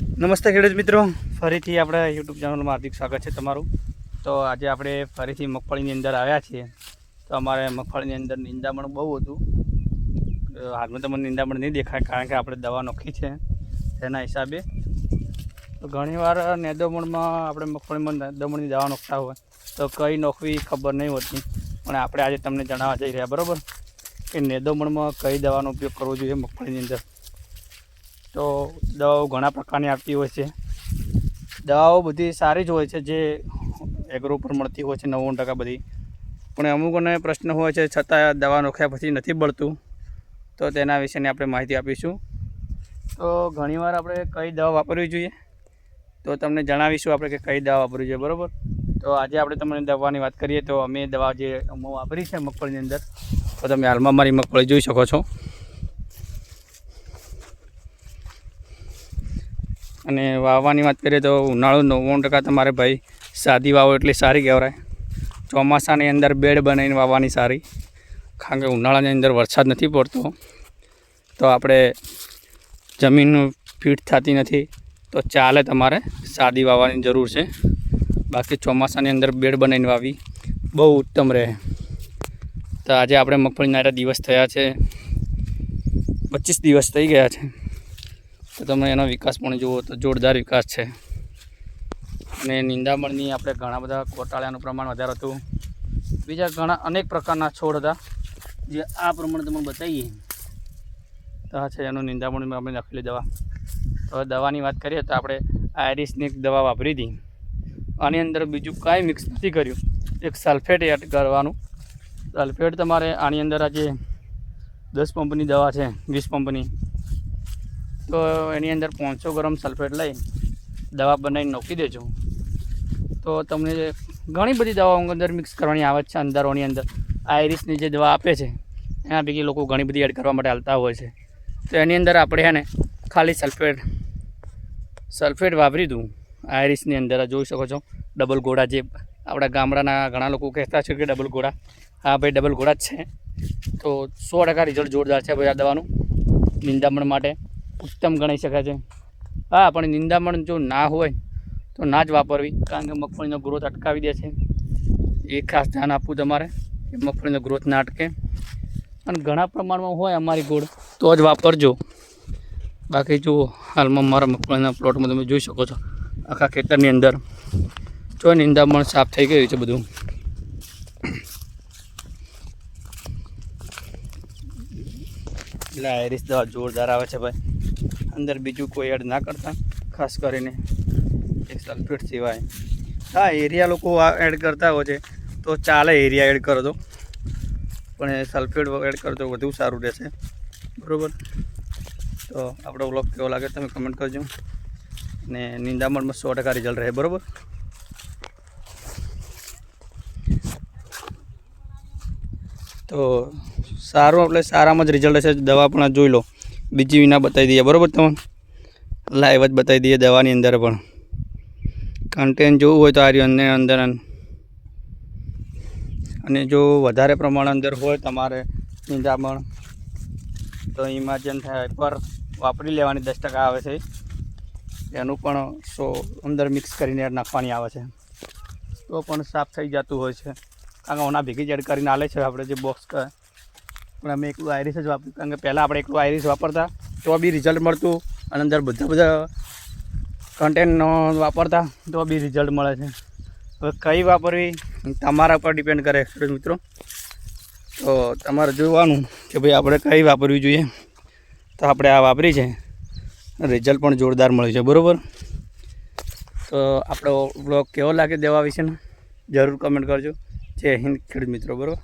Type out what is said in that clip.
નમસ્તે ખેડૂત મિત્રો, ફરીથી આપણા યુટ્યુબ ચેનલમાં હાર્દિક સ્વાગત છે તમારું। તો આજે આપણે ફરીથી મગફળીની અંદર આવ્યા છીએ। તો અમારે મગફળીની અંદર નિંદામણ બહુ હતું। હાલમાં તમને નિંદામણ નહીં દેખાય કારણ કે આપણે દવા નાખી છે તેના હિસાબે। તો ઘણીવાર નેદોમણમાં આપણે મગફળીમાં નેદોમણની દવા નાખતા હોય તો કઈ નાખવી ખબર નહીં હોતી, પણ આપણે આજે તમને જણાવવા જઈ રહ્યા બરાબર કે નેદોમણમાં કઈ દવાનો ઉપયોગ કરવો જોઈએ મગફળીની અંદર। તો દવાઓ ઘણા પ્રકારની આવતી હોય છે। દવાઓ બધી સારી જ હોય છે જે એગ્રો પર મળતી હોય છે 99% બધી, પણ અમુકને પ્રશ્ન હોય છે છતાં દવા નોખ્યા પછી નથી બળતું, તો તેના વિશેની આપણે માહિતી આપીશું। તો ઘણીવાર આપણે કઈ દવા વાપરવી જોઈએ તો તમને જણાવીશું આપણે કે કઈ દવા વાપરવી જોઈએ બરાબર। તો આજે આપણે તમને દવાની વાત કરીએ તો અમે દવા જે વાપરી છે મગફળીની અંદર, તો તમે હાલમાં મારી મગફળી જોઈ શકો છો। અને વાવવાની વાત કરીએ તો ઉનાળો 99% તમારે ભાઈ સાદી વાવો એટલે સારી કહેવાય। ચોમાસાની અંદર બેડ બનાવીને વાવવાની સારી, કારણ કે ઉનાળાની અંદર વરસાદ નથી પડતો તો આપણે જમીન ફિટ થતી નથી, તો ચાલે તમારે સાદી વાવવાની જરૂર છે। બાકી ચોમાસાની અંદર બેડ બનાવીને વાવી બહુ ઉત્તમ રહે। તો આજે આપણે મગફળીના દિવસ થયા છે 25 દિવસ થઈ ગયા છે, તો તમે એનો વિકાસ પણ જુઓ તો જોરદાર વિકાસ છે। અને નિંદામણની આપણે ઘણા બધા કોટાળિયાનું પ્રમાણ વધારે હતું, બીજા ઘણા અનેક પ્રકારના છોડ હતા જે આ પ્રમાણે તમને બતાવીએ તો આ છે એનું નિંદામણમાં આપણે નાખેલી દવા। તો દવાની વાત કરીએ તો આપણે આયરિસની એક દવા વાપરી હતી, આની અંદર બીજું કાંઈ મિક્સ નથી કર્યું, એક સલ્ફેટ એડ કરવાનું। સલ્ફેટ તમારે આની અંદર આજે 10 પંપની દવા છે 20 પંપની, તો એની અંદર 500 ગ્રામ સલ્ફેટ લઈ દવા બનાવીને નાખી દેજો। તો તમને ઘણી બધી દવાઓ અંદર મિક્સ કરવાની આવે છે અંદરોની અંદર। આયરિસની જે દવા આપે છે એના પૈકી લોકો ઘણી બધી એડ કરવા માટે હાલતા હોય છે, તો એની અંદર આપણે છે ને ખાલી સલ્ફેટ વાપરી દઉં આયરિસની અંદર। જોઈ શકો છો ડબલ ગોળા, જે આપણા ગામડાના ઘણા લોકો કહેતા છે કે ડબલ ગોળા, હા ભાઈ ડબલ ગોળા જ છે। તો 100% રિઝલ્ટ જોરદાર છે ભાઈ આ દવાનું, નિંદામણ માટે ઉત્તમ ગણી શકાય છે। હા, પણ નિંદામણ જો ના હોય તો ના જ વાપરવી, કારણ કે મગફળીનો ગ્રોથ અટકાવી દે છે। એ ખાસ ધ્યાન આપવું તમારે કે મગફળીનો ગ્રોથ ના અટકે, અને ઘણા પ્રમાણમાં હોય અમારી ગોળ તો જ વાપરજો। બાકી જો હાલમાં મારા મગફળીના પ્લોટમાં તમે જોઈ શકો છો આખા ખેતરની અંદર જો નિંદામણ સાફ થઈ ગયું છે બધું। એટલે આયરિસ દવા જોરદાર આવે છે ભાઈ, અંદર બીજું કોઈ એડ ના કરતા, ખાસ કરીને એક સલ્ફેટ સિવાય। હા, એરિયા લોકો એડ કરતા હોય છે તો ચાલે, એરિયા એડ કરો તો, પણ સલ્ફેટ એડ કરો તો વધુ સારું રહેશે બરાબર। તો આપણો વ્લોગ કેવો લાગે તમે કમેન્ટ કરજો, અને નિંદામણમાં 100% રિઝલ્ટ રહે બરાબર। તો સારું, આપણે સારામાં જ રિઝલ્ટ હશે। દવા પણ જોઈ લો, બીજી વિના બતાવી દઈએ બરાબર, તમને લાઈવ જ બતાવી દઈએ દવાની અંદર પણ। કન્ટેન્ટ જોવું હોય તો આ રહ્યું અંદર, અને જો વધારે પ્રમાણ અંદર હોય તમારે નિંદામણ તો ઇમેજિન થાય પર વાપરી લેવાની, 10% આવે છે એનું પણ 100 અંદર મિક્સ કરીને નાખવાની આવે છે, તો પણ સાફ થઈ જતું હોય છે, કારણ કે ઓના ભેગી જ એડ કરીને આલે છે આપણે જે બોક્સ કહે। પણ અમે એકલું આયરિસ જ વાપર્યું, કારણ કે પહેલાં આપણે એકલું આયરિસ વાપરતા તો બી રિઝલ્ટ મળતું, અને અંદર બધા કન્ટેન્ટ વાપરતા તો બી રિઝલ્ટ મળે છે। હવે કઈ વાપરવી તમારા પર ડિપેન્ડ કરે ખેડૂત મિત્રો। તો તમારે જોવાનું કે ભાઈ આપણે કઈ વાપરવી જોઈએ, તો આપણે આ વાપરી છે, રિઝલ્ટ પણ જોરદાર મળ્યું છે બરાબર। તો આપણો બ્લોગ કેવો લાગે દવા વિશેનો જરૂર કમેન્ટ કરજો। જય હિન્દ ખેડૂત મિત્રો બરાબર।